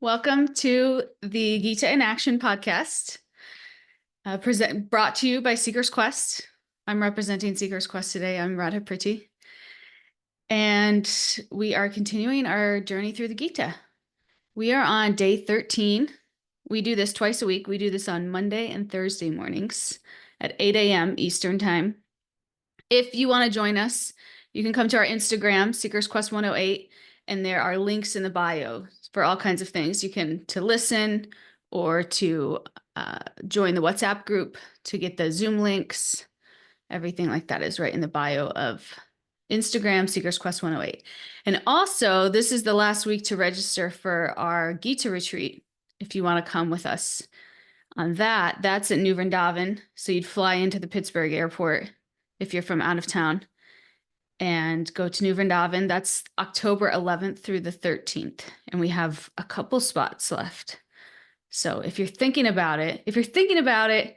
Welcome to the Gita in Action podcast, brought to you by Seeker's Quest. I'm representing Seeker's Quest today. I'm Radha Priti, and we are continuing our journey through the Gita. We are on day 13. We do this twice a week. We do this on Monday and Thursday mornings at 8 a.m. Eastern Time. If you want to join us, you can come to our Instagram, Seeker's Quest 108, and there are links in the bio for all kinds of things. You can to listen or to join the WhatsApp group to get the Zoom links. Everything like that is right in the bio of Instagram, Seeker's Quest 108. And also, this is the last week to register for our Gita retreat. If you want to come with us on that, that's at New Vrindavan. So you'd fly into the Pittsburgh airport if you're from out of town and go to New Vrindavan. That's October 11th through the 13th. And we have a couple spots left. So if you're thinking about it,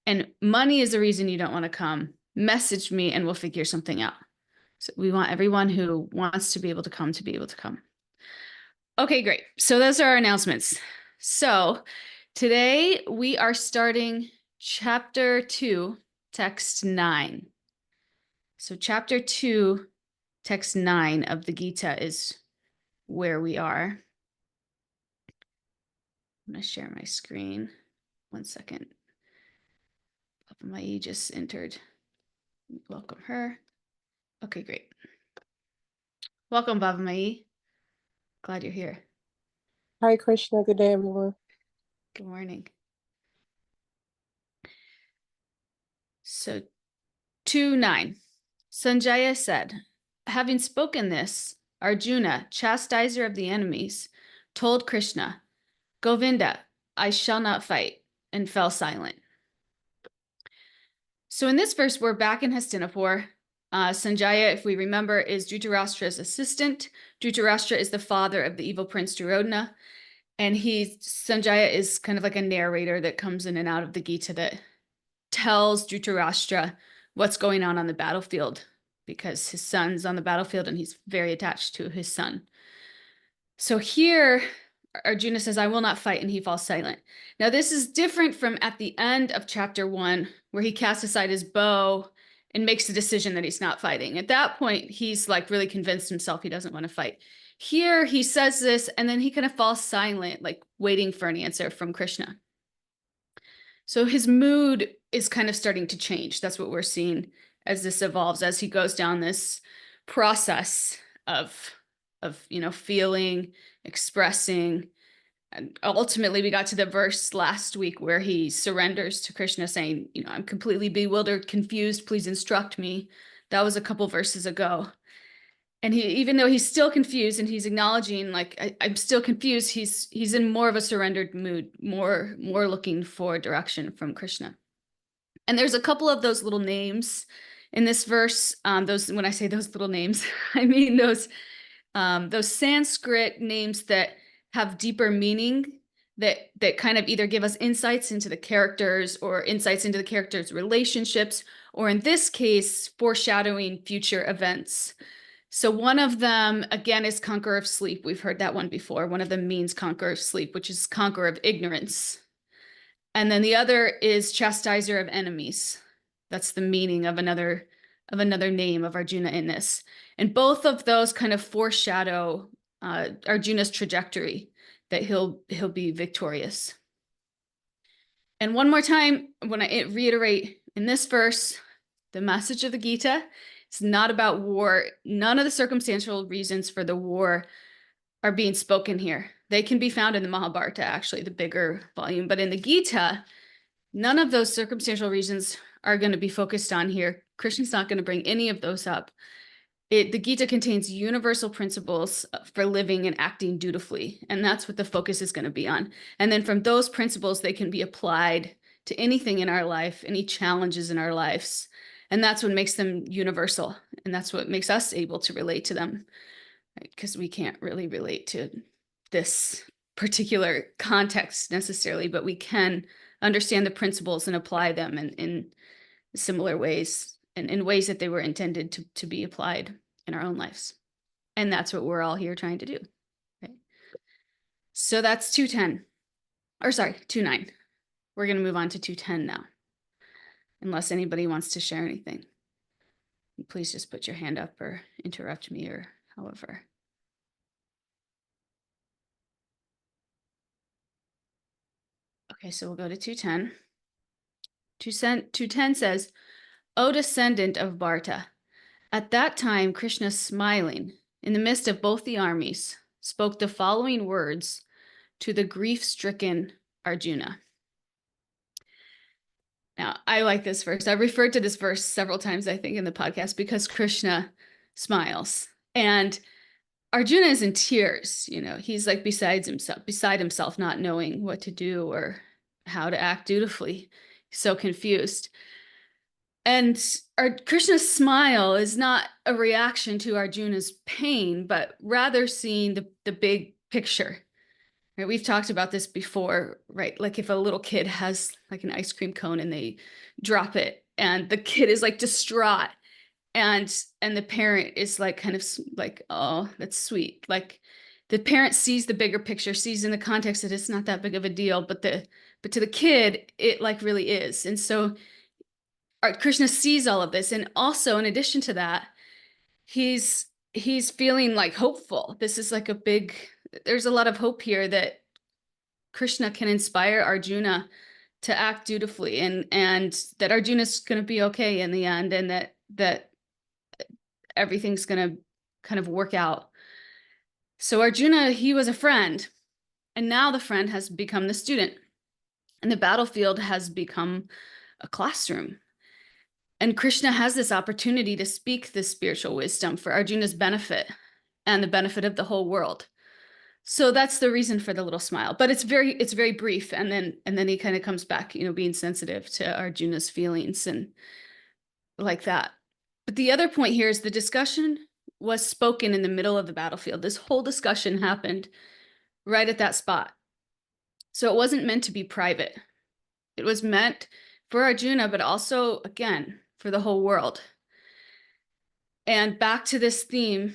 and money is the reason you don't want to come, message me and we'll figure something out. So we want everyone who wants to be able to come to be able to come. Okay, great. So those are our announcements. So today we are starting chapter 2, text 9. So chapter 2, text 9 of the Gita is where we are. I'm going to share my screen. 1 second. Papa Mai just entered. Welcome her. Okay, great. Welcome, Baba Mai. Glad you're here. Hi, Krishna. Good day, everyone. Good morning. So 2:9. Sanjaya said, having spoken this, Arjuna, chastiser of the enemies, told Krishna, Govinda, I shall not fight, and fell silent. So in this verse, we're back in Hastinapur. Sanjaya, if we remember, is Dhritarashtra's assistant. Dhritarashtra is the father of the evil prince Duryodhana. And Sanjaya is kind of like a narrator that comes in and out of the Gita that tells Dhritarashtra what's going on the battlefield, because his son's on the battlefield and he's very attached to his son. So here, Arjuna says, I will not fight, and he falls silent. Now, this is different from at the end of chapter 1, where he casts aside his bow and makes the decision that he's not fighting. At that point, he's like really convinced himself he doesn't want to fight. Here, he says this, and then he kind of falls silent, like waiting for an answer from Krishna. So his mood is kind of starting to change. That's what we're seeing as this evolves, as he goes down this process of feeling, expressing. And ultimately, we got to the verse last week where he surrenders to Krishna, saying, I'm completely bewildered, confused, please instruct me. That was a couple verses ago. And even though he's still confused and he's acknowledging, like, I'm still confused, he's in more of a surrendered mood, more looking for direction from Krishna. And there's a couple of those little names in this verse. When I say those little names, I mean those Sanskrit names that have deeper meaning, that kind of either give us insights into the characters or insights into the characters' relationships, or in this case, foreshadowing future events. So one of them, again, is conqueror of sleep. We've heard that one before. One of them means conqueror of sleep, which is conqueror of ignorance. And then the other is chastiser of enemies. That's the meaning of another name of Arjuna in this. And both of those kind of foreshadow Arjuna's trajectory, that he'll be victorious. And one more time, when I reiterate in this verse, the message of the Gita, it's not about war. None of the circumstantial reasons for the war are being spoken here. They can be found in the Mahabharata, actually, the bigger volume. But in the Gita, none of those circumstantial reasons are going to be focused on here. Krishna's not going to bring any of those up. The Gita contains universal principles for living and acting dutifully, and that's what the focus is going to be on. And then from those principles, they can be applied to anything in our life, any challenges in our lives. And that's what makes them universal. And that's what makes us able to relate to them, right? Because we can't really relate to this particular context necessarily, but we can understand the principles and apply them in similar ways, and in ways that they were intended to be applied in our own lives. And that's what we're all here trying to do, right? So that's 210. Or sorry, 29. We're going to move on to 210 now. Unless anybody wants to share anything. Please just put your hand up or interrupt me or however. Okay, so we'll go to 210. 210 says, O descendant of Bharata, at that time Krishna, smiling in the midst of both the armies, spoke the following words to the grief-stricken Arjuna. Now, I like this verse. I've referred to this verse several times, I think, in the podcast because Krishna smiles. And Arjuna is in tears, he's like beside himself, not knowing what to do or how to act dutifully. He's so confused. And Krishna's smile is not a reaction to Arjuna's pain, but rather seeing the big picture. Right? We've talked about this before, right? Like if a little kid has like an ice cream cone and they drop it and the kid is like distraught and the parent is like kind of like, oh, that's sweet. Like the parent sees the bigger picture, sees in the context that it's not that big of a deal, but to the kid, it like really is. And so Krishna sees all of this. And also in addition to that, he's feeling like hopeful. This is like there's a lot of hope here that Krishna can inspire Arjuna to act dutifully and that Arjuna's going to be okay in the end and that everything's going to kind of work out. So Arjuna, he was a friend, and now the friend has become the student, and the battlefield has become a classroom. And Krishna has this opportunity to speak this spiritual wisdom for Arjuna's benefit and the benefit of the whole world. So that's the reason for the little smile, but it's very brief. And then he kind of comes back, being sensitive to Arjuna's feelings and like that. But the other point here is the discussion was spoken in the middle of the battlefield. This whole discussion happened right at that spot. So it wasn't meant to be private. It was meant for Arjuna, but also, again, for the whole world. And back to this theme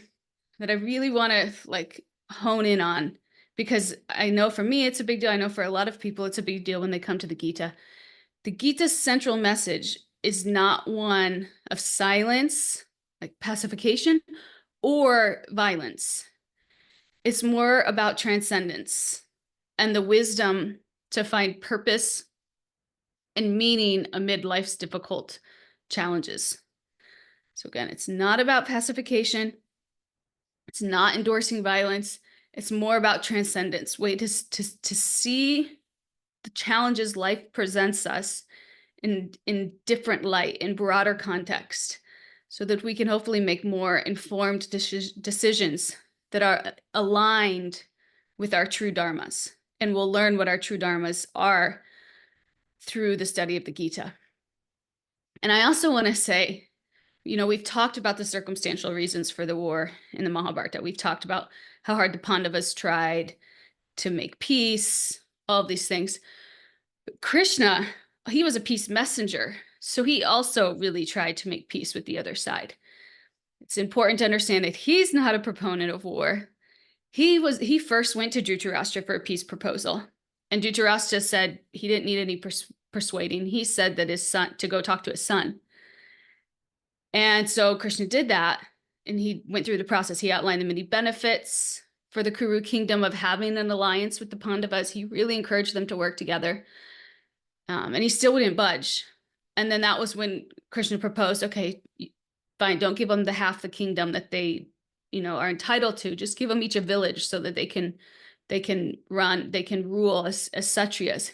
that I really want to like hone in on, because I know for me, it's a big deal. I know for a lot of people, it's a big deal when they come to the Gita. The Gita's central message is not one of silence, like pacification, or violence. It's more about transcendence and the wisdom to find purpose and meaning amid life's difficult challenges. So again, it's not about pacification. It's not endorsing violence. It's more about transcendence, way to see the challenges life presents us in different light, in broader context, so that we can hopefully make more informed decisions that are aligned with our true dharmas. And we'll learn what our true dharmas are through the study of the Gita. And I also want to say, we've talked about the circumstantial reasons for the war in the Mahabharata. We've talked about how hard the Pandavas tried to make peace, all of these things. But Krishna, he was a peace messenger. So he also really tried to make peace with the other side. It's important to understand that he's not a proponent of war. He first went to Dhritarashtra for a peace proposal. And Dhritarashtra said he didn't need any persuading. He said that his son, to go talk to his son. And so Krishna did that, and he went through the process. He outlined the many benefits for the Kuru kingdom of having an alliance with the Pandavas. He really encouraged them to work together. And he still wouldn't budge. And then that was when Krishna proposed, okay, fine, don't give them the half the kingdom that they, are entitled to. Just give them each a village so that they can rule as Kshatriyas.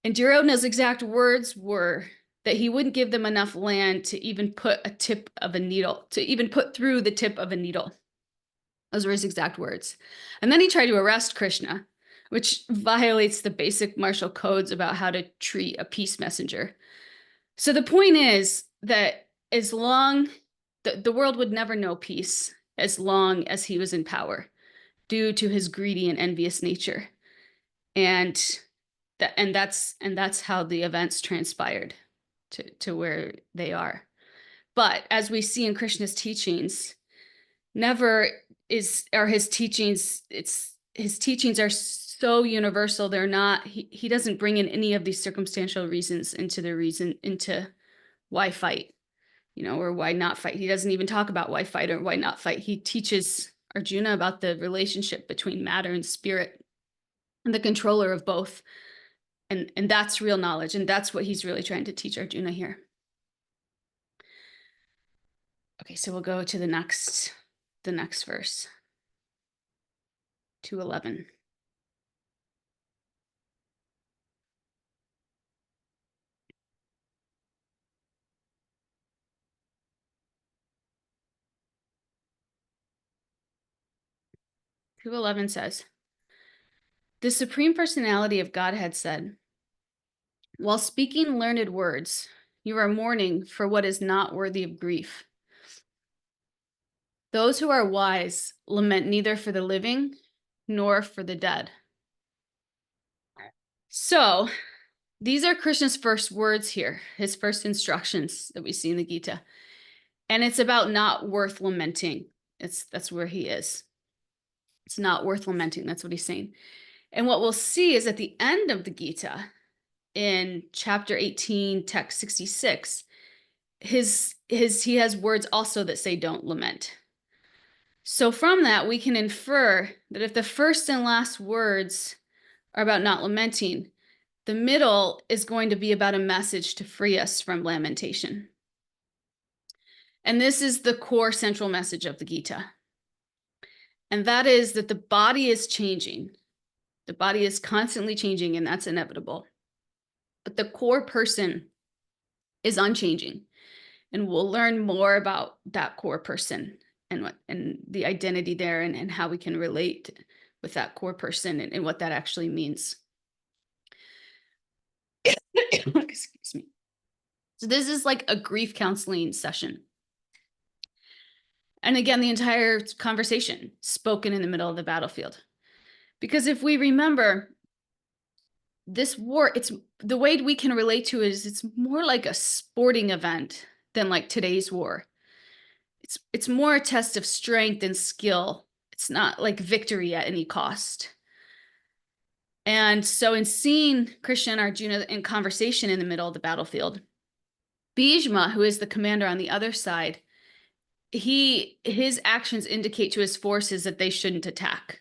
And Duryodhana's exact words were that he wouldn't give them enough land to even put through the tip of a needle. Those were his exact words. And then he tried to arrest Krishna, which violates the basic martial codes about how to treat a peace messenger. So the point is that as long the world would never know peace as long as he was in power, due to his greedy and envious nature. And that's how the events transpired to where they are. But as we see in Krishna's teachings, his teachings are so universal. They're not, he doesn't bring in any of these circumstantial reasons into why fight, or why not fight. He doesn't even talk about why fight or why not fight. He teaches Arjuna about the relationship between matter and spirit and the controller of both. And that's real knowledge. And that's what he's really trying to teach Arjuna here. Okay, so we'll go to the next verse, 2:11. Two 11 says, the Supreme Personality of Godhead said, while speaking learned words, you are mourning for what is not worthy of grief. Those who are wise lament neither for the living nor for the dead. So these are Krishna's first words here, his first instructions that we see in the Gita. And it's about not worth lamenting. That's where he is. It's not worth lamenting. That's what he's saying. And what we'll see is at the end of the Gita, in chapter 18, text 66, he has words also that say don't lament. So from that, we can infer that if the first and last words are about not lamenting, the middle is going to be about a message to free us from lamentation. And this is the core central message of the Gita. And that is that the body is changing. The body is constantly changing, and that's inevitable. But the core person is unchanging. And we'll learn more about that core person and the identity there and how we can relate with that core person and what that actually means. Excuse me. So this is like a grief counseling session. And again, the entire conversation spoken in the middle of the battlefield. Because if we remember, this war, it's the way we can relate to it is it's more like a sporting event than like today's war. It's more a test of strength and skill. It's not like victory at any cost. And so in seeing Krishna and Arjuna in conversation in the middle of the battlefield, Bhishma, who is the commander on the other side, his actions indicate to his forces that they shouldn't attack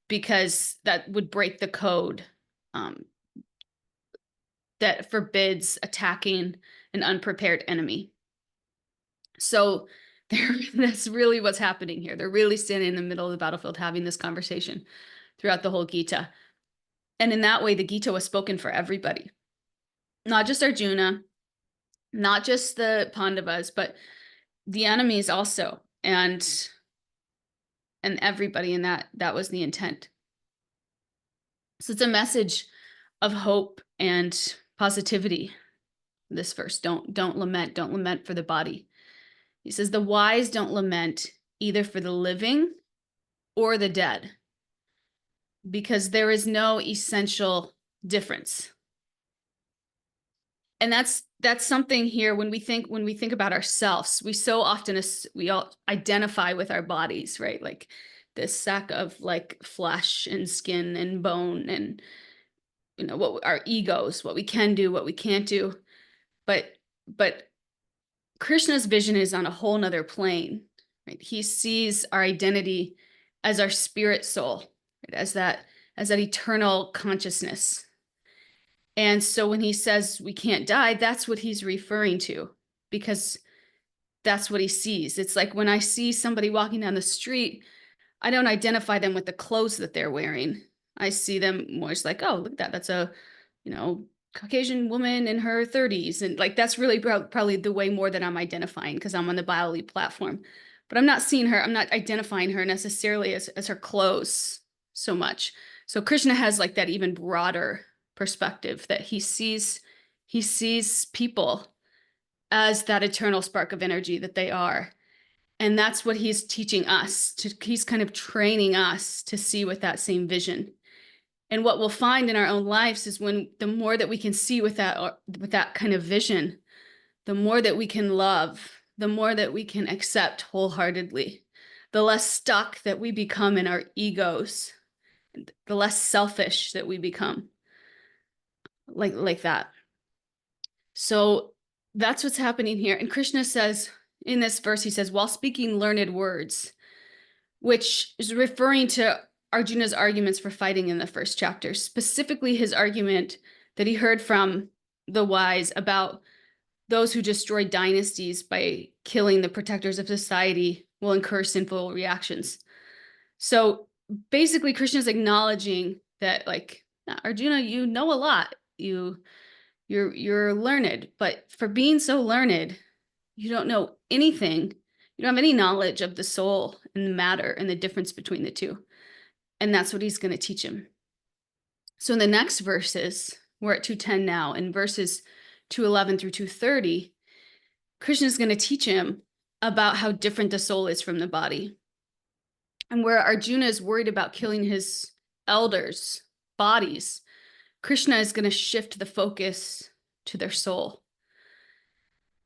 because that would break the code that forbids attacking an unprepared enemy. So that's really what's happening here. They're really standing in the middle of the battlefield having this conversation throughout the whole Gita. And in that way, the Gita was spoken for everybody, not just Arjuna, not just the Pandavas, but the enemies also, and everybody. And that was the intent. So it's a message of hope and positivity. This verse, don't lament for the body. He says, the wise don't lament either for the living or the dead, because there is no essential difference. And that's something here when we think about ourselves, we so often we all identify with our bodies, right? Like this sack of like flesh and skin and bone and what our egos, what we can do, what we can't do. But Krishna's vision is on a whole nother plane, right? He sees our identity as our spirit soul, right? as that eternal consciousness. And so when he says we can't die, that's what he's referring to, because that's what he sees. It's like when I see somebody walking down the street, I don't identify them with the clothes that they're wearing. I see them more as like, oh, look at that. That's a, Caucasian woman in her 30s. And like, that's really probably the way more that I'm identifying because I'm on the BioLeap platform. But I'm not seeing her, I'm not identifying her necessarily as her clothes so much. So Krishna has like that even broader perspective that he sees people as that eternal spark of energy that they are. And that's what he's teaching us. He's kind of training us to see with that same vision. And what we'll find in our own lives is when the more that we can see with that kind of vision, the more that we can love, the more that we can accept wholeheartedly, the less stuck that we become in our egos the less selfish that we become, like that. So that's what's happening here. And Krishna says in this verse, he says, while speaking learned words, which is referring to Arjuna's arguments for fighting in the first chapter, specifically his argument that he heard from the wise about those who destroy dynasties by killing the protectors of society will incur sinful reactions. So basically, Krishna's acknowledging that, like, Arjuna, you know a lot. You're learned, but for being so learned, you don't know anything. You don't have any knowledge of the soul and the matter and the difference between the two. And that's what he's going to teach him. So in the next verses, we're at 210 now, in verses 211 through 230, Krishna is going to teach him about how different the soul is from the body. And where Arjuna is worried about killing his elders' bodies, Krishna is going to shift the focus to their soul,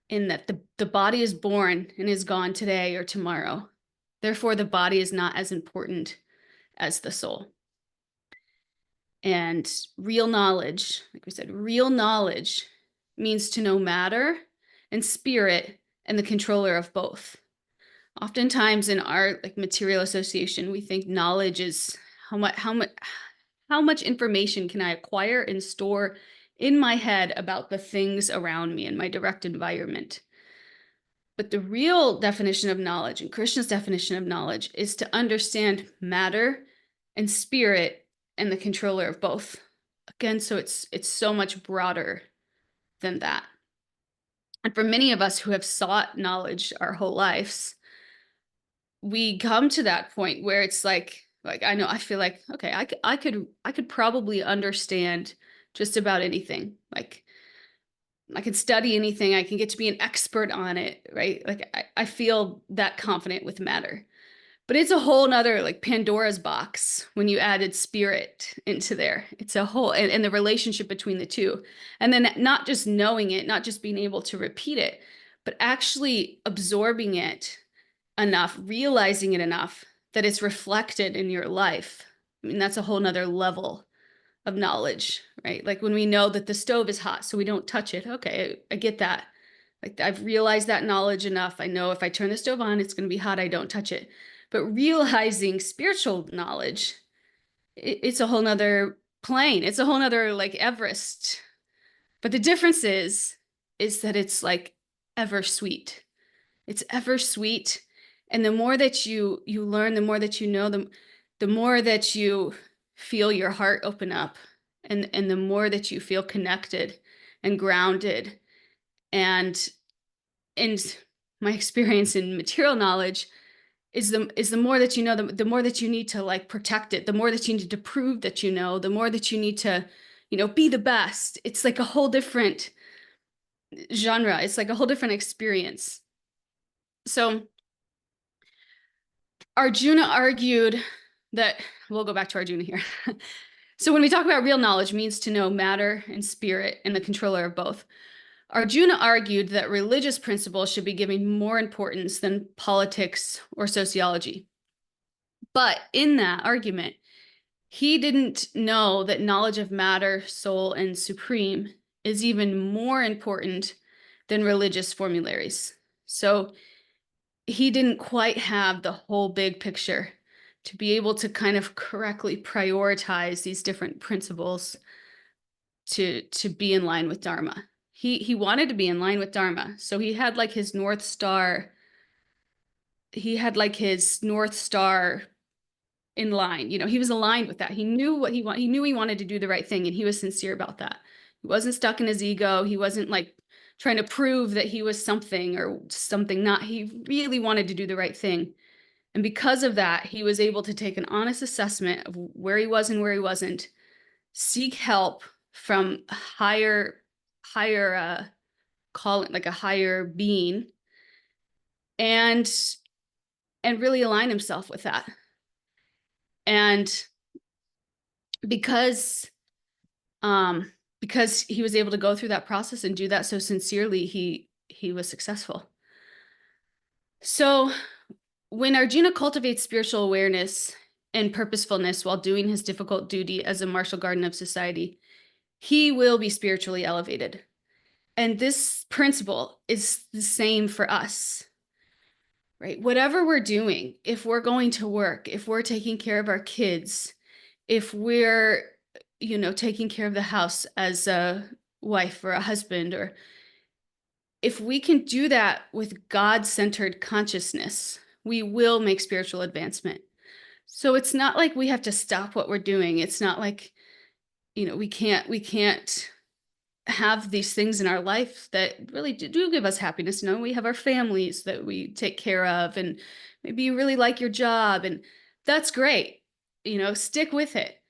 in that the body is born and is gone today or tomorrow. Therefore, the body is not as important as the soul. And real knowledge, like we said, real knowledge means to know matter and spirit and the controller of both. Oftentimes in our material association, we think knowledge is how much information can I acquire and store in my head about the things around me in my direct environment. But the real definition of knowledge, and Krishna's definition of knowledge, is to understand matter and spirit and the controller of both. Again, so it's so much broader than that. And for many of us who have sought knowledge our whole lives, we come to that point where it's like I feel like, okay, I could probably understand just about anything. Like, I could study anything. I can get to be an expert on it, right? Like, I feel that confident with matter. But it's a whole nother, Pandora's box when you added spirit into there. It's a whole, and the relationship between the two. And then not just knowing it, not just being able to repeat it, but actually absorbing it enough, realizing it enough that it's reflected in your life. I mean, that's a whole nother level of knowledge, right? Like when we know that the stove is hot, so we don't touch it. Okay, I get that. Like, I've realized that knowledge enough. I know if I turn the stove on, it's going to be hot. I don't touch it. But realizing spiritual knowledge, it's a whole nother plane. It's a whole nother Everest. But the difference is that it's ever sweet. It's ever sweet. And the more that you learn, the more that you know, the more that you feel your heart open up, and the more that you feel connected and grounded. And my experience in material knowledge is the more that you know, the more that you need to protect it, the more that you need to prove that you know, the more that you need to, be the best. It's like a whole different genre. It's like a whole different experience. So Arjuna argued that, we'll go back to Arjuna here. So when we talk about real knowledge, means to know matter and spirit and the controller of both. Arjuna argued that religious principles should be given more importance than politics or sociology. But in that argument, he didn't know that knowledge of matter, soul, and supreme is even more important than religious formularies. So he didn't quite have the whole big picture to be able to kind of correctly prioritize these different principles to be in line with Dharma. He wanted to be in line with Dharma. So he had his North Star. He had his North Star in line. He was aligned with that. He knew what he wanted. He knew he wanted to do the right thing, and he was sincere about that. He wasn't stuck in his ego. He wasn't trying to prove that he was something or something not. He really wanted to do the right thing. And because of that, he was able to take an honest assessment of where he was and where he wasn't, seek help from higher call it a higher being, and really align himself with that. And because he was able to go through that process and do that so sincerely, he was successful. So when Arjuna cultivates spiritual awareness, and purposefulness while doing his difficult duty as a martial guardian of society, he will be spiritually elevated. And this principle is the same for us, right? Whatever we're doing, if we're going to work, if we're taking care of our kids, if we're, taking care of the house as a wife or a husband, or if we can do that with God-centered consciousness, we will make spiritual advancement. So it's not like we have to stop what we're doing. It's not like, we can't have these things in our life that really do give us happiness. We have our families that we take care of, and maybe you really like your job, and that's great. Stick with it,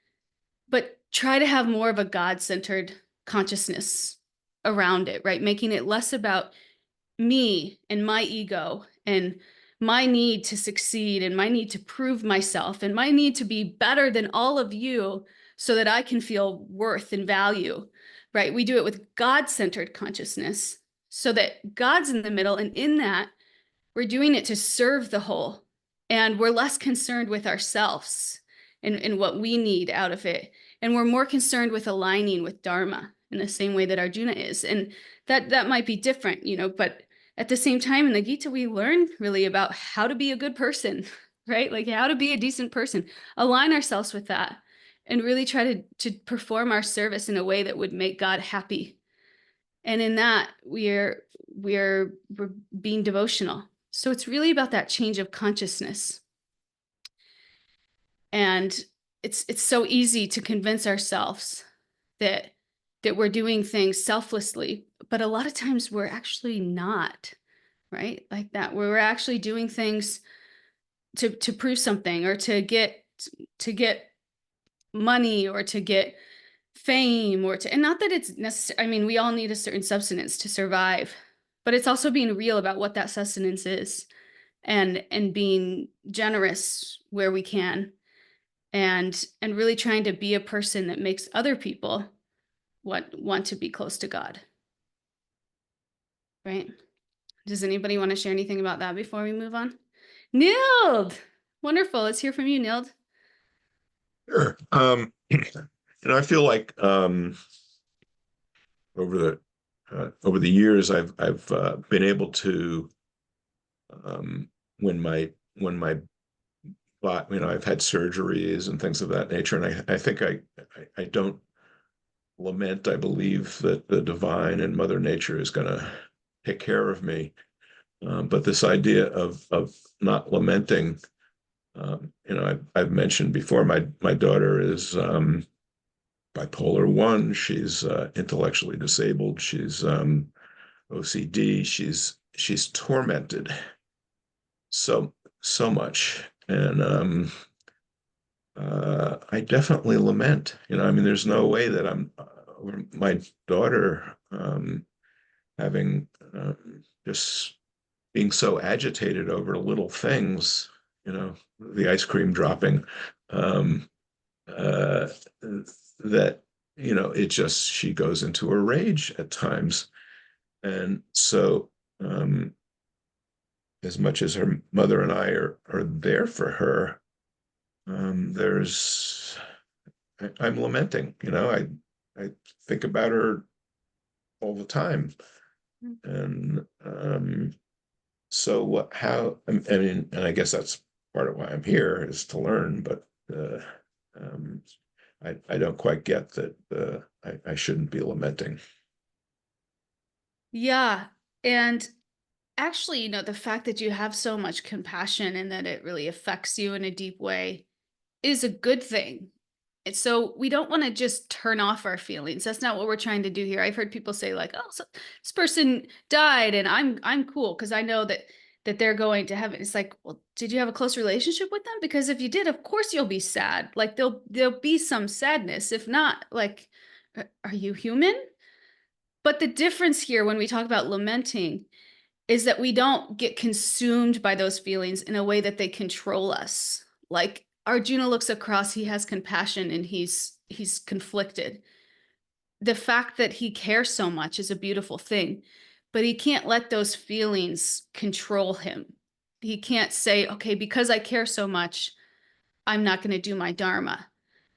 but try to have more of a God-centered consciousness around it, right? Making it less about me and my ego and my need to succeed and my need to prove myself and my need to be better than all of you so that I can feel worth and value, right? We do it with God-centered consciousness so that God's in the middle, and in that, we're doing it to serve the whole, and we're less concerned with ourselves and what we need out of it. And we're more concerned with aligning with Dharma in the same way that Arjuna is. And that might be different, but at the same time in the Gita, we learn really about how to be a good person, right? Like how to be a decent person, align ourselves with that, and really try to perform our service in a way that would make God happy. And in that, we're being devotional. So it's really about that change of consciousness. And it's so easy to convince ourselves that we're doing things selflessly, but a lot of times we're actually not, right? Like that, we're actually doing things to prove something, or to get money, or to get fame, and not that it's necessary. I mean, we all need a certain substance to survive, but it's also being real about what that sustenance is, and being generous where we can, and really trying to be a person that makes other people want to be close to God. Right? Does anybody want to share anything about that before we move on? Nild! Wonderful. Let's hear from you, Nild. Sure. I feel like over the years, I've been able to when my I've had surgeries and things of that nature, and I think I don't lament. I believe that the divine and Mother Nature is going to take care of me. But this idea of not lamenting, I've mentioned before, my daughter is bipolar 1. She's intellectually disabled. She's OCD. She's tormented so much, and I definitely lament. There's no way that I'm my daughter having just being so agitated over little things. The ice cream dropping. Uh, that she goes into a rage at times, and so as much as her mother and I are there for her, I'm lamenting. I think about her all the time, and so and I guess that's part of why I'm here, is to learn, but I don't quite get that I shouldn't be lamenting. Yeah. And actually, the fact that you have so much compassion and that it really affects you in a deep way is a good thing. And so we don't want to just turn off our feelings. That's not what we're trying to do here. I've heard people say like, "Oh, so this person died and I'm cool because I know that they're going to heaven." It's like, well, did you have a close relationship with them? Because if you did, of course you'll be sad. Like there'll be some sadness. If not, like, are you human? But the difference here when we talk about lamenting is that we don't get consumed by those feelings in a way that they control us. Like Arjuna looks across, he has compassion, and he's conflicted. The fact that he cares so much is a beautiful thing, but he can't let those feelings control him. He can't say, okay, because I care so much, I'm not going to do my dharma.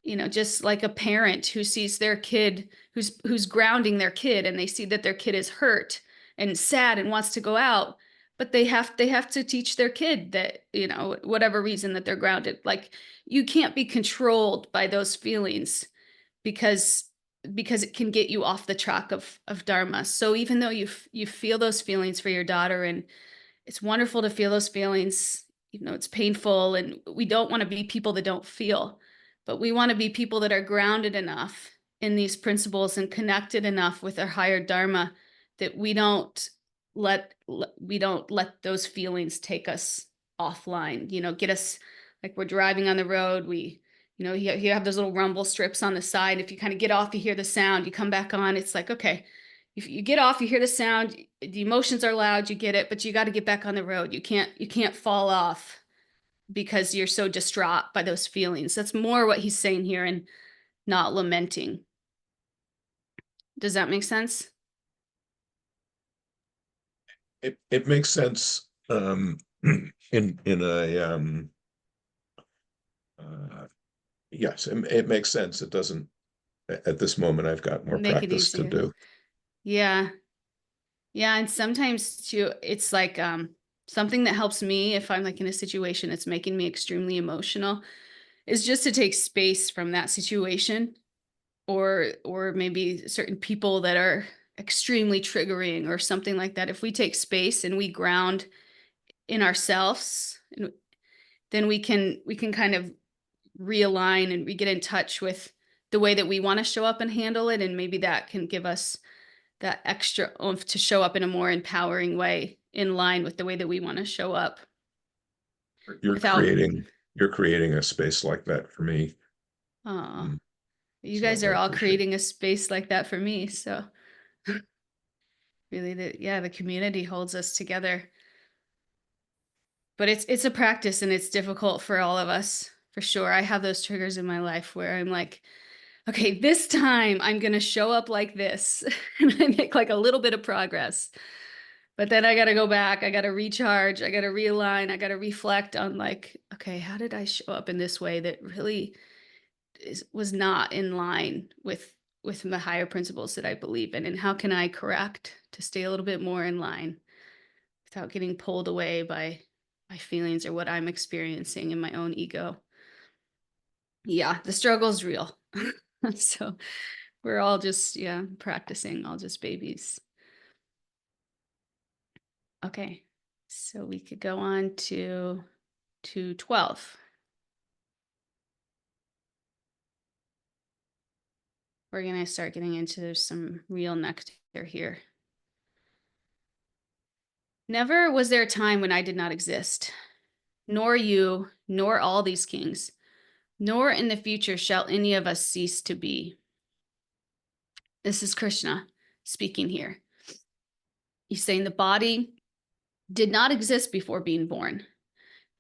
Just like a parent who sees their kid, who's grounding their kid, and they see that their kid is hurt and sad and wants to go out, but they have to teach their kid that, whatever reason that they're grounded, like, you can't be controlled by those feelings, because it can get you off the track of dharma. So even though you feel those feelings for your daughter, and it's wonderful to feel those feelings, it's painful, and we don't want to be people that don't feel, but we want to be people that are grounded enough in these principles and connected enough with our higher dharma that we don't let those feelings take us offline, get us, like, we're driving on the road, you have those little rumble strips on the side. If you kind of get off, you hear the sound, you come back on, it's like, okay, if you get off, you hear the sound, the emotions are loud, you get it, but you got to get back on the road. You can't fall off because you're so distraught by those feelings. That's more what he's saying here, and not lamenting. Does that make sense? It makes sense in a yes, it makes sense. It doesn't, at this moment, I've got more Make it practice to easier. do. Yeah. Yeah. And sometimes too, it's like something that helps me if I'm like in a situation that's making me extremely emotional, is just to take space from that situation, or maybe certain people that are extremely triggering or something like that. If we take space and we ground in ourselves, then we can kind of realign, and we get in touch with the way that we want to show up and handle it. And maybe that can give us that extra oomph to show up in a more empowering way, in line with the way that we want to show up. You're Without, creating a space like that for me. you So guys I are all appreciate creating a space like that for me. So really, the community holds us together. But it's a practice, and it's difficult for all of us, for sure. I have those triggers in my life where I'm like, okay, this time I'm going to show up like this. And I make like a little bit of progress. But then I got to go back. I got to recharge. I got to realign. I got to reflect on, like, okay, how did I show up in this way that really was not in line with the higher principles that I believe in? And how can I correct to stay a little bit more in line without getting pulled away by my feelings or what I'm experiencing in my own ego? Yeah, the struggle's real. So we're all just, practicing, all just babies. Okay, so we could go on to 12. We're going to start getting into some real nectar here. Never was there a time when I did not exist, nor you, nor all these kings, nor in the future shall any of us cease to be. This is Krishna speaking here. He's saying the body did not exist before being born.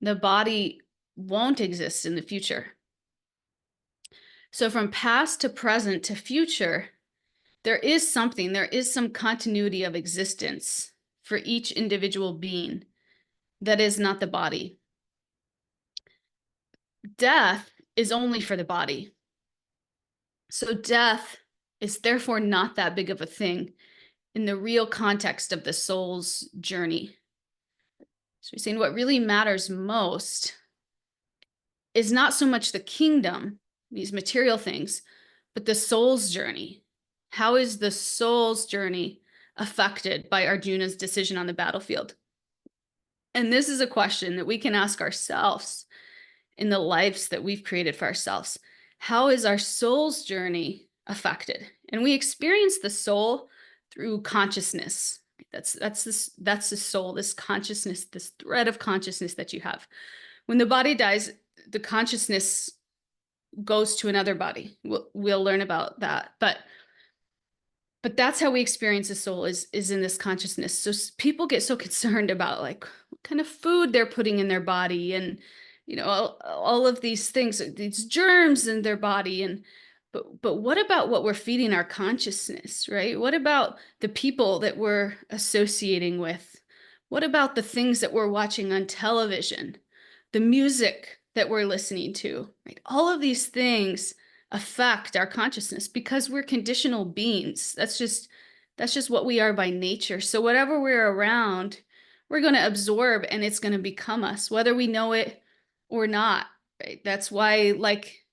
The body won't exist in the future. So from past to present to future, there is some continuity of existence for each individual being that is not the body. Death is only for the body. So death is therefore not that big of a thing in the real context of the soul's journey. So we're saying what really matters most is not so much the kingdom, these material things, but the soul's journey. How is the soul's journey affected by Arjuna's decision on the battlefield? And this is a question that we can ask ourselves in the lives that we've created for ourselves. How is our soul's journey affected? And we experience the soul through consciousness. That's the soul, this consciousness, this thread of consciousness that you have. When the body dies, the consciousness goes to another body. We'll learn about that. But that's how we experience the soul, is in this consciousness. So people get so concerned about, like, what kind of food they're putting in their body, and all of these things, these germs in their body. And but what about what we're feeding our consciousness, right? What about the people that we're associating with? What about the things that we're watching on television, the music that we're listening to, right? All of these things affect our consciousness because we're conditional beings. That's just what we are by nature. So whatever we're around, we're going to absorb and it's going to become us, whether we know it or not, right? That's why, like,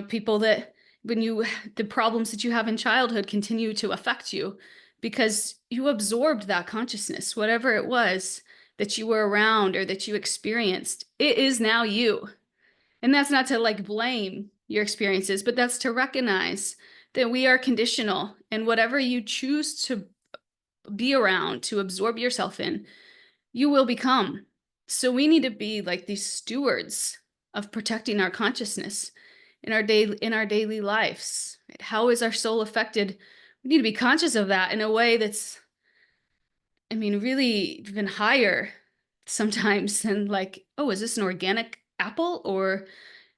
people that the problems that you have in childhood continue to affect you because you absorbed that consciousness, whatever it was that you were around or that you experienced, it is now you. And that's not to like blame your experiences, but that's to recognize that we are conditional, and whatever you choose to be around, to absorb yourself in, you will become. So we need to be like these stewards of protecting our consciousness in our daily lives. Right? How is our soul affected? We need to be conscious of that in a way that's, really even higher sometimes than like, oh, is this an organic apple, or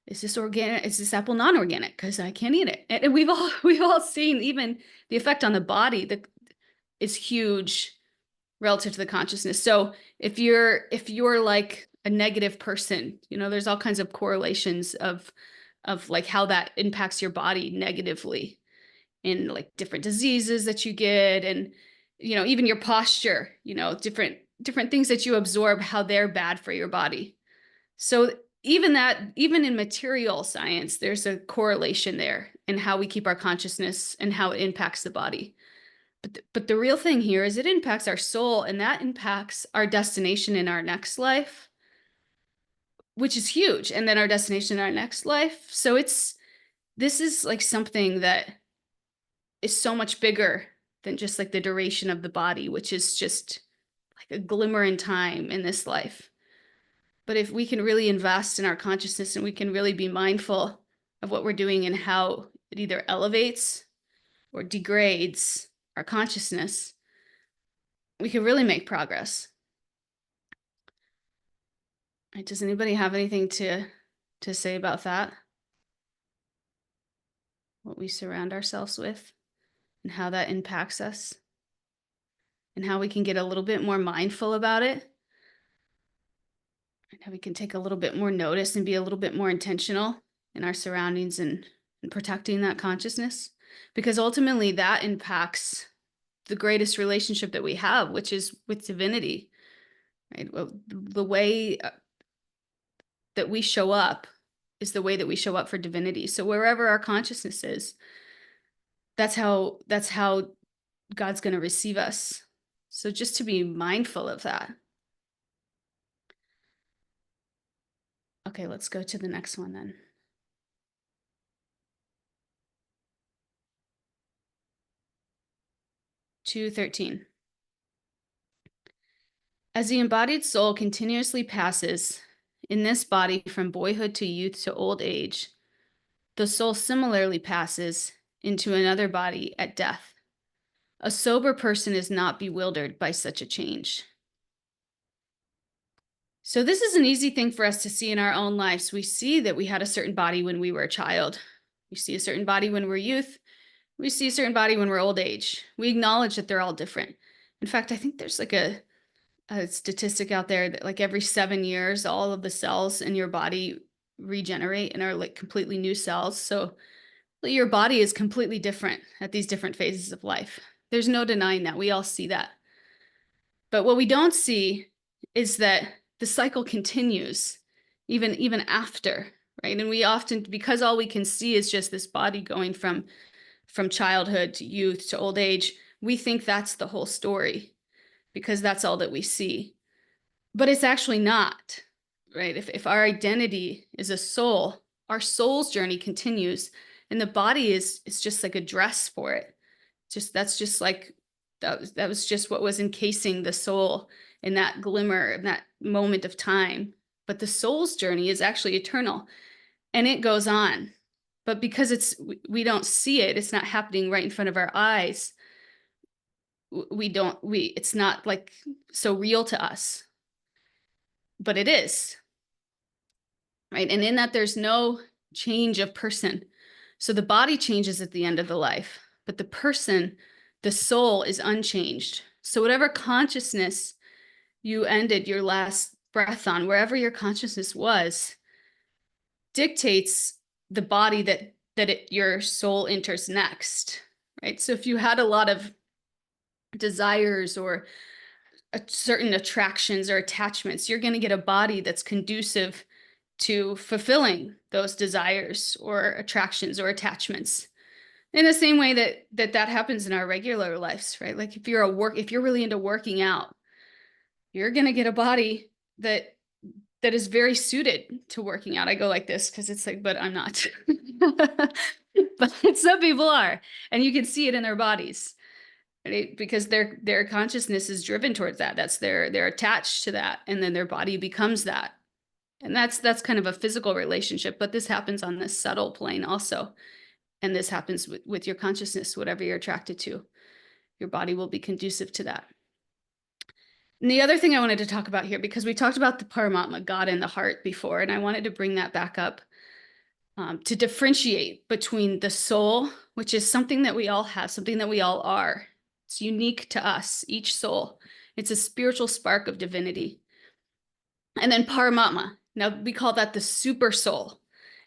is this organic? Is this apple non-organic? Because I can't eat it. And we've all seen even the effect on the body that is huge relative to the consciousness. So if you're like a negative person, there's all kinds of correlations of like how that impacts your body negatively in like different diseases that you get, and even your posture, different things that you absorb, how they're bad for your body. So even in material science, there's a correlation there in how we keep our consciousness and how it impacts the body. But the real thing here is it impacts our soul, and that impacts our destination in our next life, which is huge. And then our destination in our next life. So this is like something that is so much bigger than just like the duration of the body, which is just like a glimmer in time in this life. But if we can really invest in our consciousness and we can really be mindful of what we're doing and how it either elevates or degrades our consciousness, we can really make progress. Right, does anybody have anything to say about that? What we surround ourselves with and how that impacts us and how we can get a little bit more mindful about it, and how we can take a little bit more notice and be a little bit more intentional in our surroundings and protecting that consciousness, because ultimately that impacts the greatest relationship that we have, which is with divinity, right? Well, the way that we show up is the way that we show up for divinity. So wherever our consciousness is, that's how God's going to receive us. So just to be mindful of that. Okay, let's go to the next one then. Two 13. As the embodied soul continuously passes in this body from boyhood to youth to old age, the soul similarly passes into another body at death. A sober person is not bewildered by such a change. So this is an easy thing for us to see in our own lives. We see that we had a certain body when we were a child. We see a certain body when we're youth. We see a certain body when we're old age. We acknowledge that they're all different. In fact, I think there's like a statistic out there that like every 7 years, all of the cells in your body regenerate and are like completely new cells. So your body is completely different at these different phases of life. There's no denying that. We all see that. But what we don't see is that the cycle continues even after, right? And we often, because all we can see is just this body going from childhood to youth to old age, we think that's the whole story because that's all that we see. But it's actually not, right? If our identity is a soul, our soul's journey continues, and the body is just like a dress for it. That's just like that was just what was encasing the soul in that glimmer, in that moment of time. But the soul's journey is actually eternal, and it goes on. But because we don't see it, it's not happening right in front of our eyes. It's not like so real to us, but it is, right? And in that there's no change of person. So the body changes at the end of the life, but the person, the soul, is unchanged. So whatever consciousness you ended your last breath on, wherever your consciousness was, dictates the body your soul enters next, right? So if you had a lot of desires or certain attractions or attachments, you're going to get a body that's conducive to fulfilling those desires or attractions or attachments. In the same way that happens in our regular lives, right? Like if you're really into working out, you're going to get a body that is very suited to working out. I go like this because it's like, but I'm not. But some people are, and you can see it in their bodies, right? Because their consciousness is driven towards that. They're attached to that, and then their body becomes that. And that's kind of a physical relationship, but this happens on this subtle plane also. And this happens with your consciousness, whatever you're attracted to, your body will be conducive to that. And the other thing I wanted to talk about here, because we talked about the Paramatma, God in the heart before, and I wanted to bring that back up to differentiate between the soul, which is something that we all have, something that we all are. It's unique to us, each soul. It's a spiritual spark of divinity. And then Paramatma. Now we call that the super soul.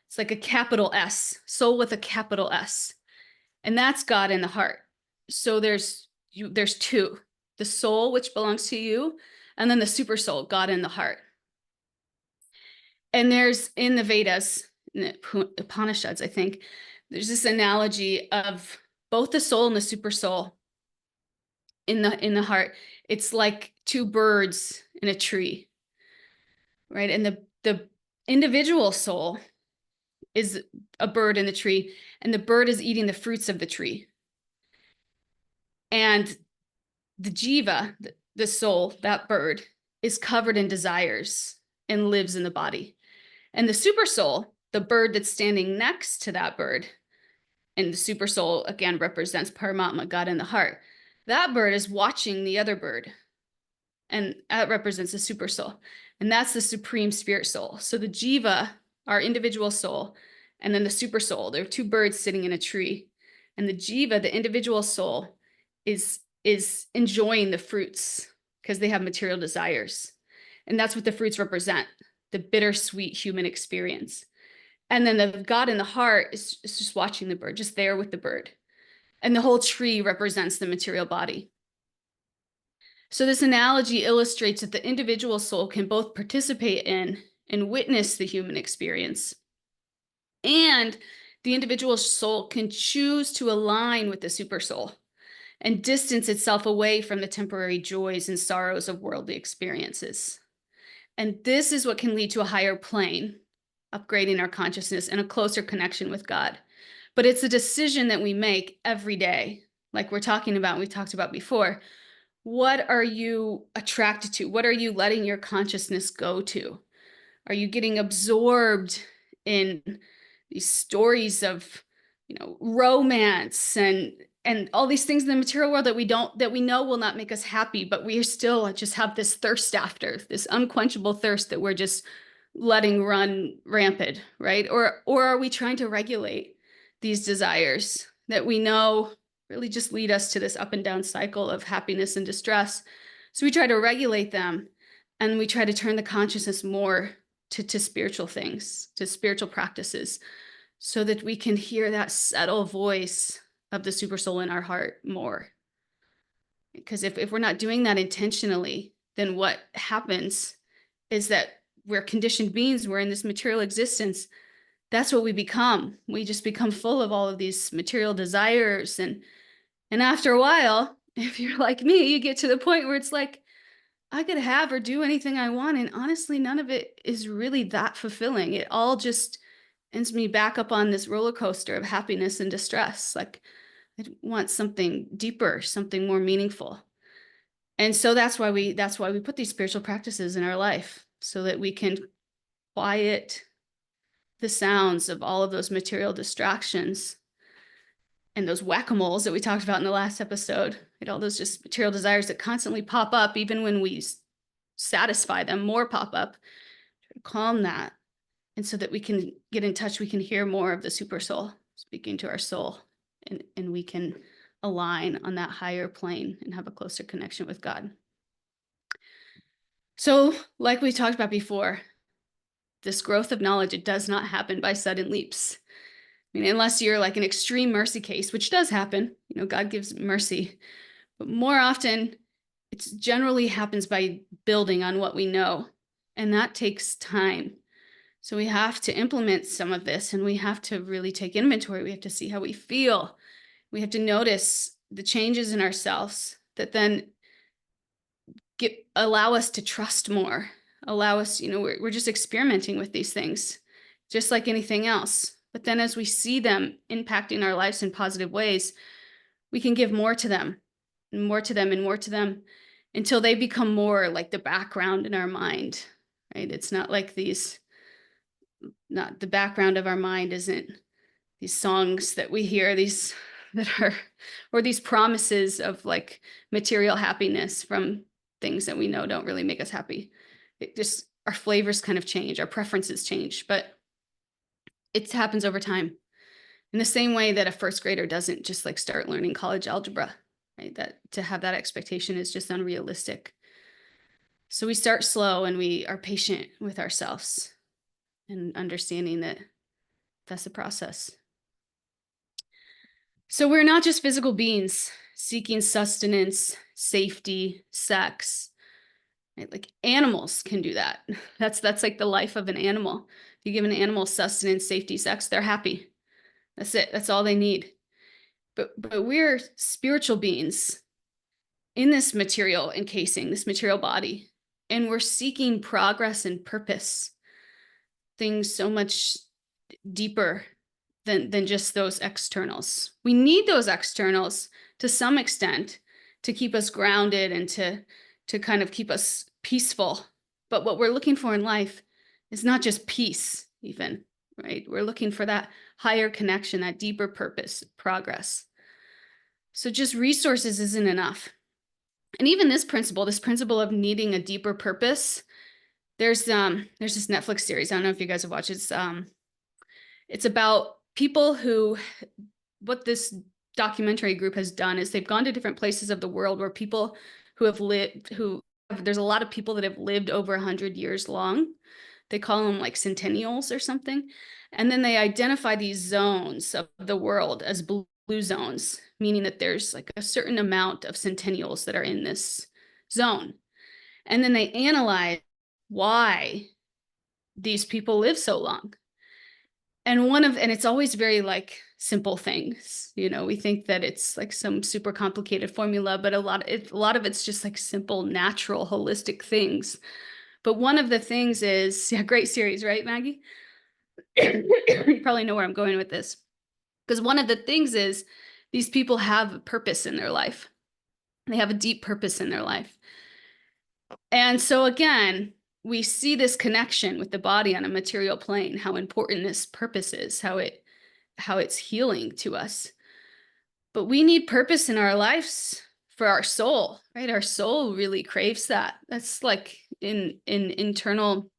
It's like a capital S, soul with a capital S. And that's God in the heart. So there's two, the soul, which belongs to you, and then the super soul, God in the heart. And there's in the Vedas, in the Upanishads, I think, there's this analogy of both the soul and the super soul in the heart. It's like two birds in a tree, right? And the individual soul is a bird in the tree, and the bird is eating the fruits of the tree. And the jiva, the soul, that bird, is covered in desires and lives in the body. And the super soul, the bird that's standing next to that bird, and the super soul again represents Paramatma, God in the heart. That bird is watching the other bird, and that represents the super soul. And that's the supreme spirit soul. So the jiva, our individual soul, and then the super soul, they're two birds sitting in a tree. And the jiva, the individual soul, is enjoying the fruits because they have material desires. And that's what the fruits represent, the bittersweet human experience. And then the God in the heart is just watching the bird, just there with the bird. And the whole tree represents the material body. So this analogy illustrates that the individual soul can both participate in and witness the human experience. And the individual soul can choose to align with the super soul and distance itself away from the temporary joys and sorrows of worldly experiences. And this is what can lead to a higher plane, upgrading our consciousness and a closer connection with God. But it's a decision that we make every day, like we've talked about before. What are you attracted to? What are you letting your consciousness go to? Are you getting absorbed in these stories of, romance and all these things in the material world that we know will not make us happy, but we still just have this thirst after, this unquenchable thirst that we're just letting run rampant, right? Or are we trying to regulate these desires that we know really just lead us to this up and down cycle of happiness and distress? So we try to regulate them, and we try to turn the consciousness more to spiritual things, to spiritual practices, so that we can hear that subtle voice of the super soul in our heart more. Because if we're not doing that intentionally, then what happens is that we're conditioned beings, we're in this material existence. That's what we become. We just become full of all of these material desires. And after a while, if you're like me, you get to the point where it's like, I could have or do anything I want. And honestly, none of it is really that fulfilling. It all just ends me back up on this roller coaster of happiness and distress. Like, I want something deeper, something more meaningful. And so that's why we put these spiritual practices in our life, so that we can quiet the sounds of all of those material distractions and those whack-a-moles that we talked about in the last episode, and all those just material desires that constantly pop up, even when we satisfy them, more pop up. Calm that. And so that we can get in touch, we can hear more of the super soul speaking to our soul, and we can align on that higher plane and have a closer connection with God. So like we talked about before, this growth of knowledge, it does not happen by sudden leaps. I mean, unless you're like an extreme mercy case, which does happen, you know, God gives mercy, but more often it generally happens by building on what we know, and that takes time. So we have to implement some of this, and we have to really take inventory. We have to see how we feel. We have to notice the changes in ourselves that then allow us to trust more, allow us, you know, we're just experimenting with these things, just like anything else. But then as we see them impacting our lives in positive ways, we can give more to them, and more to them, and more to them, until they become more like the background in our mind, right? It's not like not the background of our mind isn't these songs that we hear, these that are, or these promises of like material happiness from things that we know don't really make us happy. It just, our flavors kind of change, our preferences change, but it happens over time. In the same way that a first grader doesn't just like start learning college algebra, right? That to have that expectation is just unrealistic. So we start slow, and we are patient with ourselves and understanding that that's a process. So we're not just physical beings seeking sustenance, safety, sex, right? Like animals can do that. That's like the life of an animal. If you give an animal sustenance, safety, sex, they're happy. That's it. That's all they need. But we're spiritual beings in this material encasing, this material body, and we're seeking progress and purpose, things so much deeper than just those externals. We need those externals to some extent to keep us grounded and to kind of keep us peaceful. But what we're looking for in life is not just peace, even, right? We're looking for that higher connection, that deeper purpose, progress. So just resources isn't enough. And even this principle of needing a deeper purpose, there's this Netflix series. I don't know if you guys have watched it. It's about people who, what this documentary group has done is they've gone to different places of the world where people who have lived, there's a lot of people that have lived over 100 years long. They call them like centennials or something. And then they identify these zones of the world as blue zones, meaning that there's like a certain amount of centennials that are in this zone. And then they analyze why these people live so long. And it's always very like simple things, you know, we think that it's like some super complicated formula, but a lot of it's just like simple, natural, holistic things. But one of the things is, yeah, great series, right, Maggie? You probably know where I'm going with this. Because one of the things is these people have a purpose in their life. They have a deep purpose in their life. And so again, we see this connection with the body on a material plane, how important this purpose is, how it's healing to us. But we need purpose in our lives for our soul, right? Our soul really craves that. That's like in internal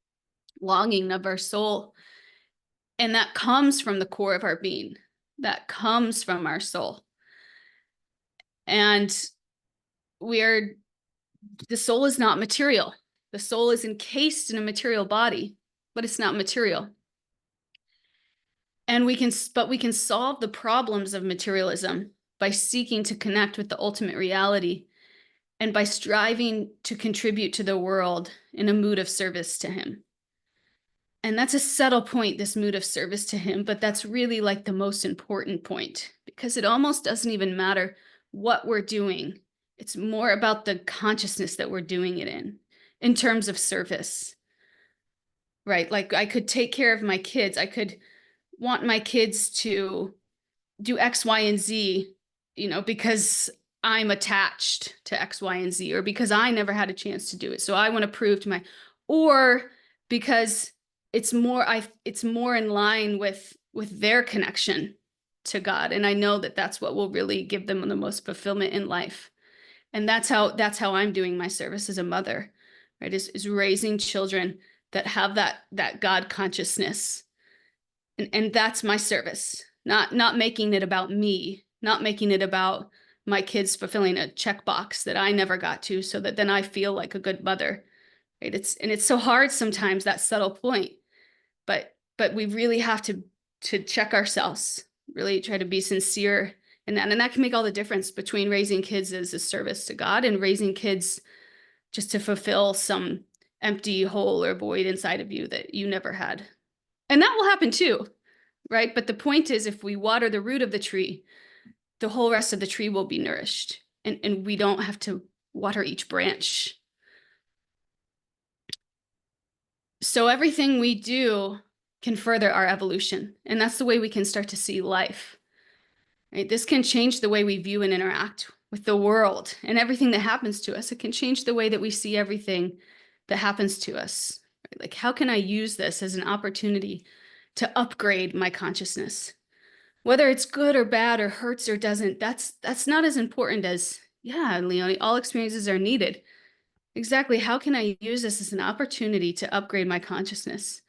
longing of our soul. And that comes from the core of our being. That comes from our soul. And the soul is not material. The soul is encased in a material body, but it's not material. And we can solve the problems of materialism by seeking to connect with the ultimate reality and by striving to contribute to the world in a mood of service to him. And that's a subtle point, this mood of service to him, but that's really like the most important point, because it almost doesn't even matter what we're doing. It's more about the consciousness that we're doing it in terms of service, right? Like I could take care of my kids. I could want my kids to do X, Y, and Z, you know, because I'm attached to X, Y, and Z, or because I never had a chance to do it. So I want to prove to or because it's more in line with their connection to God. And I know that that's what will really give them the most fulfillment in life. And that's how I'm doing my service as a mother, right? Is raising children that have that God consciousness. And that's my service, not making it about me, not making it about my kids fulfilling a checkbox that I never got to, so that then I feel like a good mother, right? It's so hard sometimes, that subtle point. but we really have to check ourselves, really try to be sincere in that. And that can make all the difference between raising kids as a service to God and raising kids just to fulfill some empty hole or void inside of you that you never had. And that will happen too, right? But the point is, if we water the root of the tree, the whole rest of the tree will be nourished, and we don't have to water each branch. So everything we do can further our evolution, and that's the way we can start to see life, right? This can change the way we view and interact with the world and everything that happens to us. It can change the way that we see everything that happens to us. Right? Like, how can I use this as an opportunity to upgrade my consciousness? Whether it's good or bad or hurts or doesn't, that's not as important as, yeah, Leonie, all experiences are needed. Exactly. How can I use this as an opportunity to upgrade my consciousness,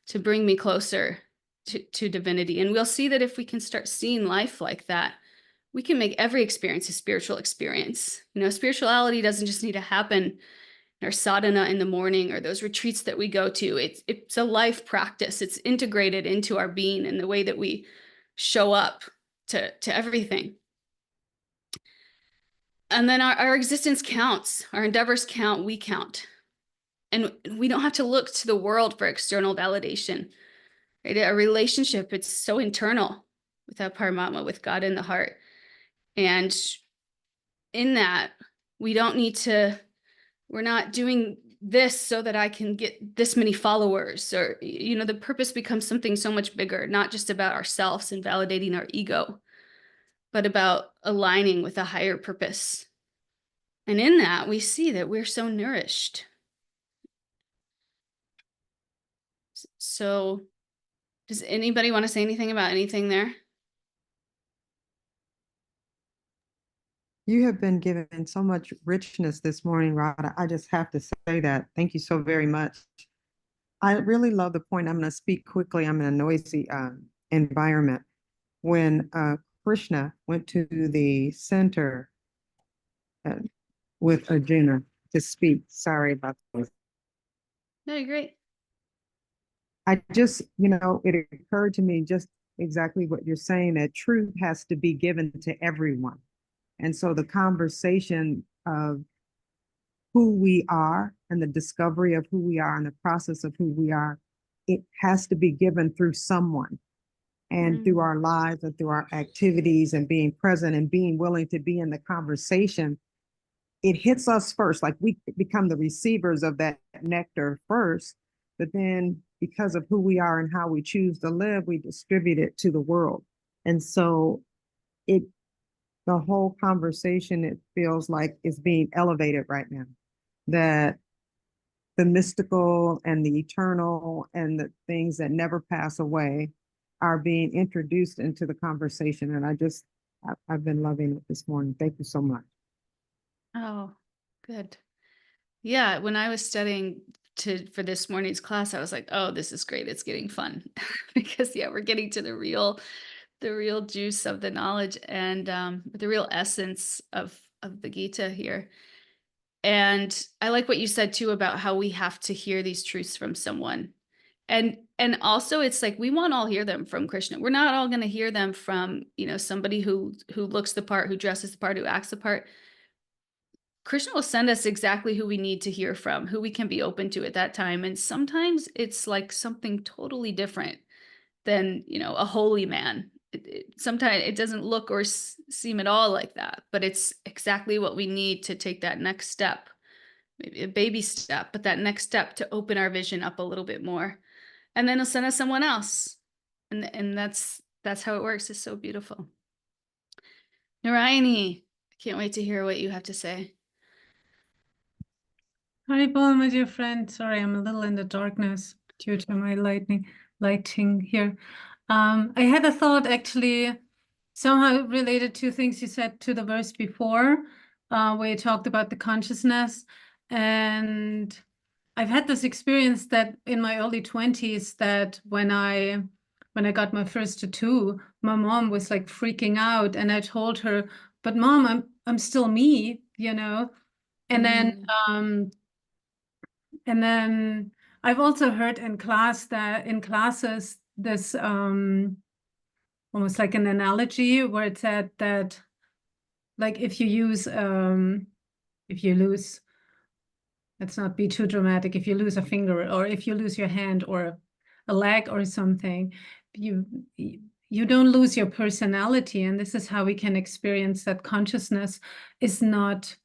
to bring me closer to divinity? And we'll see that if we can start seeing life like that, we can make every experience a spiritual experience. You know, spirituality doesn't just need to happen in our sadhana in the morning or those retreats that we go to. It's a life practice. It's integrated into our being and the way that we show up to everything. And then our existence counts, our endeavors count, we count. And we don't have to look to the world for external validation, right? A relationship, it's so internal with that Paramatma, with God in the heart. And in that, we don't need to, we're not doing this so that I can get this many followers, or, you know, the purpose becomes something so much bigger, not just about ourselves and validating our ego, but about aligning with a higher purpose. And in that, we see that we're so nourished. So does anybody want to say anything about anything there? You have been given so much richness this morning, Radha. I just have to say that. Thank you so very much. I really love the point. I'm going to speak quickly. I'm in a noisy environment. When Krishna went to the center with Arjuna to speak, sorry about this. No, you're great. I just, it occurred to me just exactly what you're saying, that truth has to be given to everyone. And so the conversation of who we are and the discovery of who we are and the process of who we are, it has to be given through someone, and through our lives and through our activities and being present and being willing to be in the conversation. It hits us first, like we become the receivers of that nectar first, but then because of who we are and how we choose to live, we distribute it to the world. And so the whole conversation, it feels like, is being elevated right now, that the mystical and the eternal and the things that never pass away are being introduced into the conversation. And I've been loving it this morning. Thank you so much. Oh, good. Yeah, when I was studying for this morning's class, I was like, oh, this is great. It's getting fun. Because yeah, we're getting to the real juice of the knowledge and the real essence of the Gita here. And I like what you said too about how we have to hear these truths from someone. And also it's like, we won't all hear them from Krishna. We're not all going to hear them from, somebody who looks the part, who dresses the part, who acts the part. Krishna will send us exactly who we need to hear from, who we can be open to at that time. And sometimes it's like something totally different than, a holy man. Sometimes it doesn't look or seem at all like that, but it's exactly what we need to take that next step, maybe a baby step, but that next step to open our vision up a little bit more. And then he'll send us someone else. And that's how it works. It's so beautiful. Narayani, I can't wait to hear what you have to say. Hi, Paul, my dear friend. Sorry, I'm a little in the darkness due to my lighting here. I had a thought actually somehow related to things you said to the verse before, where you talked about the consciousness. And I've had this experience that in my early 20s, that when I got my first tattoo, my mom was like freaking out, and I told her, "But Mom, I'm still me," And then I've also heard in classes this almost like an analogy where it said that, like, if you lose, let's not be too dramatic, if you lose a finger or if you lose your hand or a leg or something, you don't lose your personality. And this is how we can experience that consciousness is not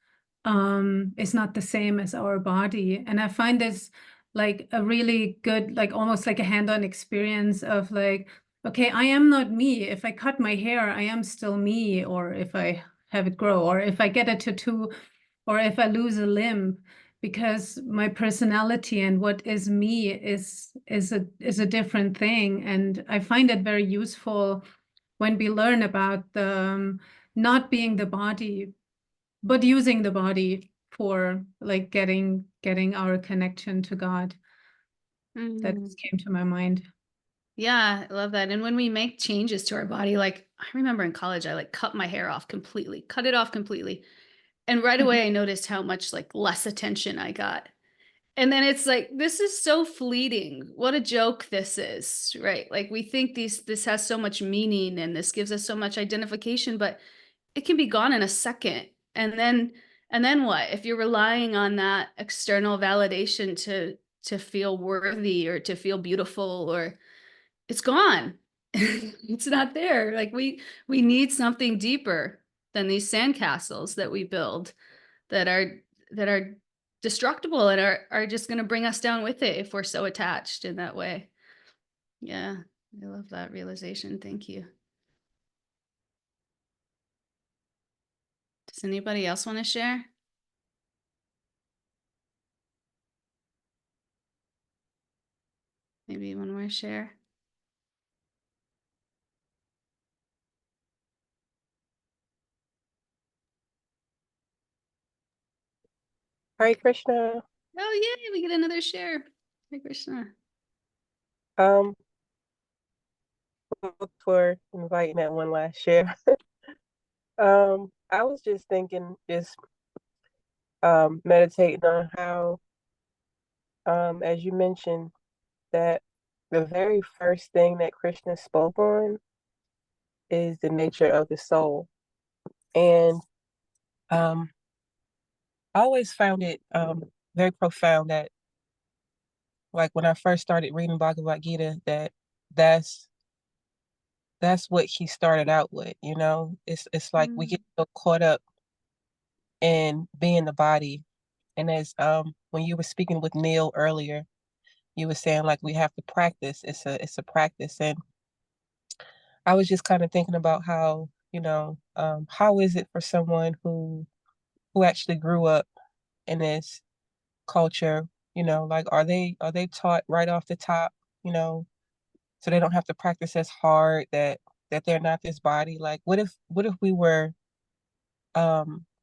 the same as our body. And I find this like a really good, like almost like a hand-on experience of like, okay, I am not me. If I cut my hair, I am still me. Or if I have it grow, or if I get a tattoo, or if I lose a limb, because my personality and what is me is a different thing. And I find it very useful when we learn about the not being the body, but using the body for like getting our connection to God. That Mm. just came to my mind. Yeah, I love that. And when we make changes to our body, like I remember in college, I like cut my hair off completely, cut it off completely. And right away I noticed how much like less attention I got. And then it's like, this is so fleeting. What a joke this is, right? Like we think this has so much meaning and this gives us so much identification, but it can be gone in a second. And then what? If you're relying on that external validation to feel worthy or to feel beautiful, or it's gone. It's not there. Like we need something deeper than these sandcastles that we build that are destructible and are just going to bring us down with it if we're so attached in that way. Yeah, I love that realization. Thank you. Does anybody else want to share? Maybe one more share. Hare Krishna. Oh, yay, we get another share. Hare Krishna. Um, for inviting that one last share. I was just thinking, meditating on how, as you mentioned, that the very first thing that Krishna spoke on is the nature of the soul. And I always found it very profound that, like, when I first started reading Bhagavad Gita, that's what he started out with, you know? It's like we get so caught up in being the body. And as when you were speaking with Neil earlier, you were saying like we have to practice. It's a practice. And I was just kind of thinking about how, how is it for someone who actually grew up in this culture, like are they taught right off the top, so they don't have to practice as hard that they're not this body? Like what if we were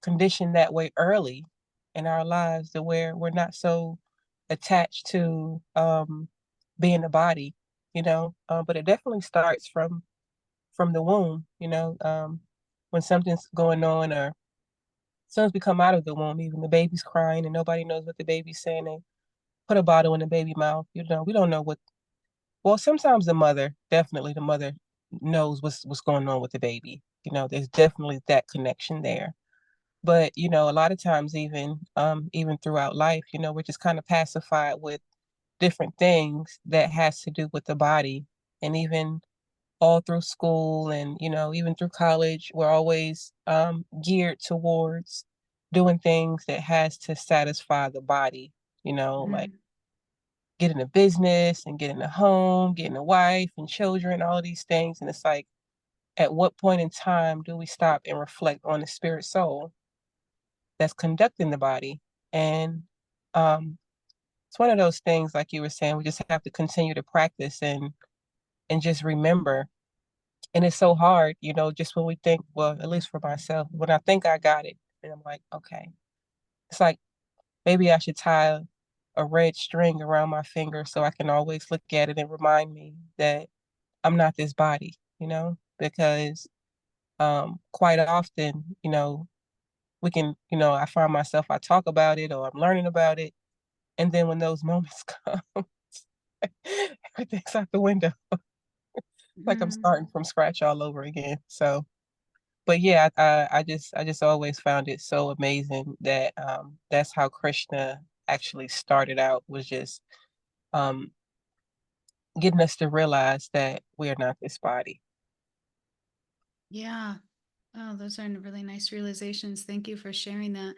conditioned that way early in our lives, to where we're not so attached to being a body, but it definitely starts from the womb, when something's going on, or as soon as we come out of the womb, even the baby's crying and nobody knows what the baby's saying. They put a bottle in the baby mouth. We don't know what. Well, sometimes definitely the mother knows what's going on with the baby. There's definitely that connection there. But a lot of times, even throughout life, we're just kind of pacified with different things that has to do with the body. And even all through school, and even through college, we're always geared towards doing things that has to satisfy the body, like getting a business and getting a home, getting a wife and children, all of these things. And it's like, at what point in time do we stop and reflect on the spirit soul that's conducting the body? And it's one of those things, like you were saying, we just have to continue to practice and just remember. And it's so hard, just when we think, well, at least for myself, when I think I got it, and I'm like, okay, it's like maybe I should tie a red string around my finger so I can always look at it and remind me that I'm not this body, because quite often, we can, I find myself, I talk about it or I'm learning about it, And then when those moments come, everything's out the window. Like I'm Mhm. starting from scratch all over again. So, but yeah, I just always found it so amazing that that's how Krishna actually started out, was just um getting us to realize that we are not this body. Yeah. Oh, those are really nice realizations. Thank you for sharing that.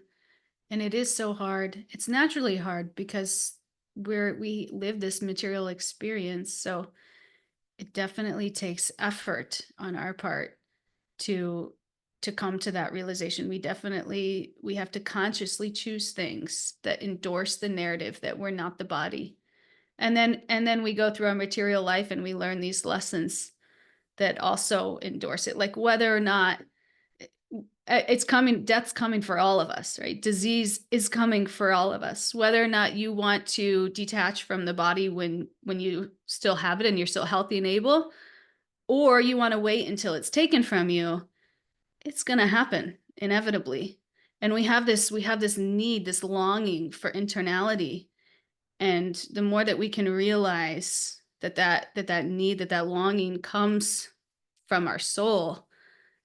And it is so hard. It's naturally hard because we live this material experience. So it definitely takes effort on our part to come to that realization. We have to consciously choose things that endorse the narrative that we're not the body. And then we go through our material life and we learn these lessons that also endorse it, like whether or not it's coming, death's coming for all of us, right? Disease is coming for all of us, whether or not you want to detach from the body when you still have it and you're still healthy and able, or you want to wait until it's taken from you. It's going to happen inevitably. And we have this need, this longing for internality. And the more that we can realize that need, that longing comes from our soul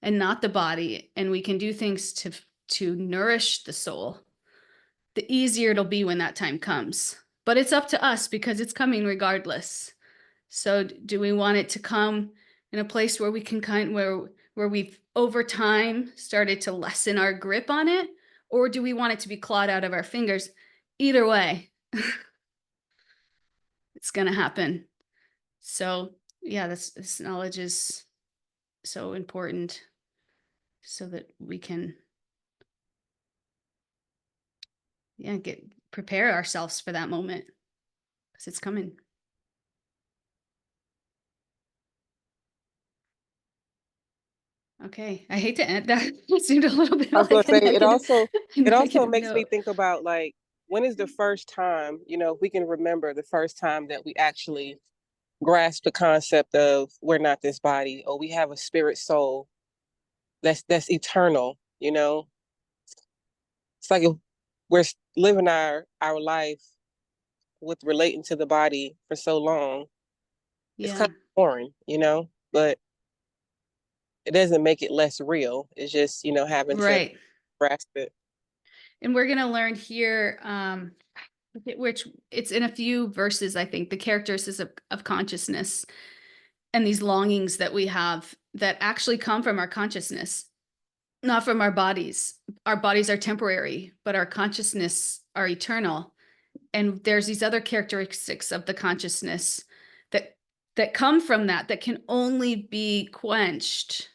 and not the body, and we can do things to nourish the soul, the easier it'll be when that time comes. But it's up to us because it's coming regardless. So do we want it to come in a place where we can where we've over time started to lessen our grip on it, or do we want it to be clawed out of our fingers? Either way, it's going to happen. So yeah, this knowledge is so important so that we can prepare ourselves for that moment because it's coming. Okay, I hate to end that. It seemed a little bit I was gonna like a say it also negative makes me note. think about, like, when is the first time, we can remember the first time that we actually grasp the concept of we're not this body, or we have a spirit soul that's eternal. It's like if we're living our life with relating to the body for so long, it's Yeah, kind of boring, but it doesn't make it less real. It's just, having to right. grasp it. And we're gonna learn here, which it's in a few verses, I think, the characteristics of consciousness and these longings that we have that actually come from our consciousness, not from our bodies. Our bodies are temporary, but our consciousness are eternal. And there's these other characteristics of the consciousness that come from that can only be quenched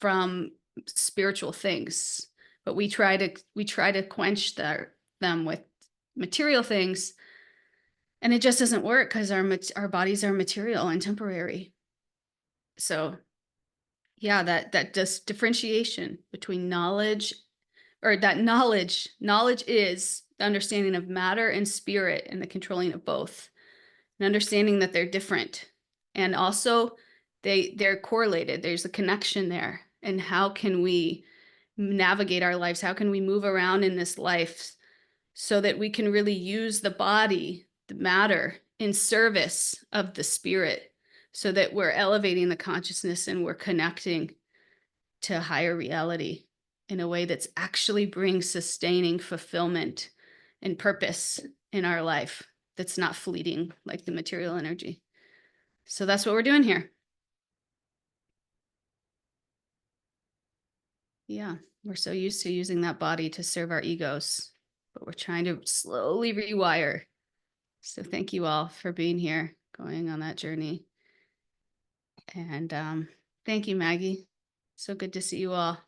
from spiritual things. But we try to quench them with material things, and it just doesn't work because our bodies are material and temporary. So yeah, that just differentiation between knowledge, or that knowledge is the understanding of matter and spirit and the controlling of both, and understanding that they're different, and also they're correlated. There's a connection there. And how can we navigate our lives? How can we move around in this life so that we can really use the body, the matter, in service of the spirit, so that we're elevating the consciousness and we're connecting to higher reality in a way that's actually brings sustaining fulfillment and purpose in our life, that's not fleeting like the material energy. So that's what we're doing here. Yeah, we're so used to using that body to serve our egos, but we're trying to slowly rewire. So thank you all for being here, going on that journey. And thank you, Maggie. So good to see you all.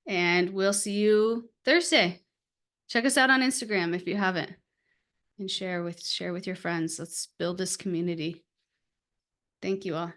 And we'll see you Thursday. Check us out on Instagram if you haven't, and share with your friends. Let's build this community. Thank you all.